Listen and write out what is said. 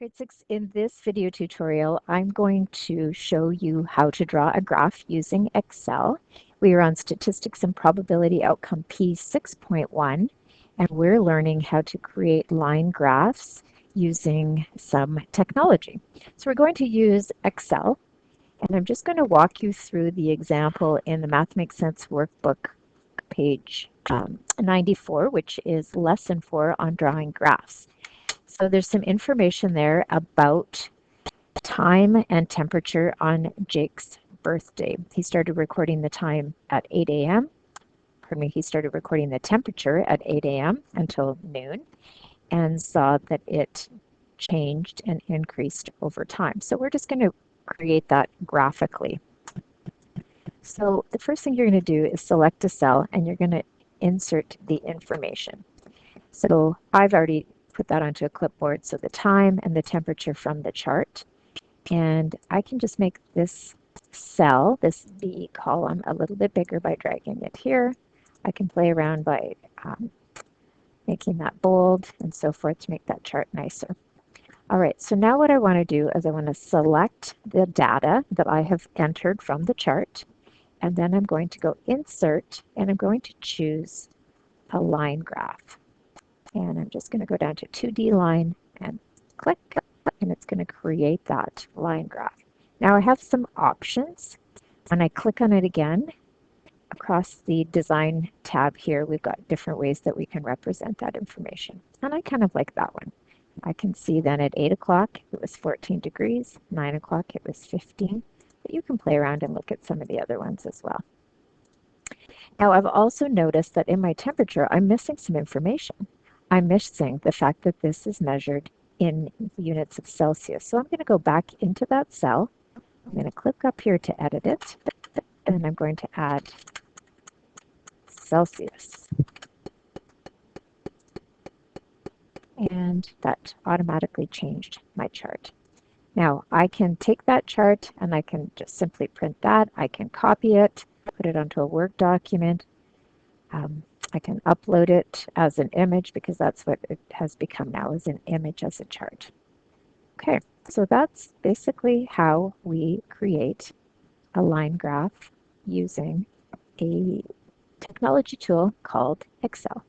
Grade 6, in this video tutorial, I'm going to show you how to draw a graph using Excel. We are on Statistics and Probability Outcome P6.1, and we're learning how to create line graphs using some technology. So we're going to use Excel, and I'm just going to walk you through the example in the Math Makes Sense workbook, page 94, which is Lesson 4 on drawing graphs. So there's some information there about time and temperature on Jake's birthday. He started recording the time at 8 a.m. Pardon me, he started recording the temperature at 8 a.m. until noon and saw that it changed and increased over time. So we're just going to create that graphically. So the first thing you're going to do is select a cell and you're going to insert the information. So I've already put that onto a clipboard, so the time and the temperature from the chart. And I can just make this cell, this B column, a little bit bigger by dragging it here. I can play around by making that bold and so forth to make that chart nicer. All right, so now what I want to do is I want to select the data that I have entered from the chart, and then I'm going to go Insert, and I'm going to choose a line graph. And I'm just going to go down to 2D line and click, and it's going to create that line graph. Now I have some options. When I click on it again, across the Design tab here, we've got different ways that we can represent that information. And I kind of like that one. I can see then at 8 o'clock it was 14 degrees, 9 o'clock it was 15, but you can play around and look at some of the other ones as well. Now I've also noticed that in my temperature, I'm missing some information. I'm missing the fact that this is measured in units of Celsius. So I'm going to go back into that cell. I'm going to click up here to edit it, and I'm going to add Celsius. And that automatically changed my chart. Now I can take that chart and I can just simply print that. I can copy it, put it onto a Word document. I can upload it as an image because that's what it has become now, is an image as a chart. Okay, so that's basically how we create a line graph using a technology tool called Excel.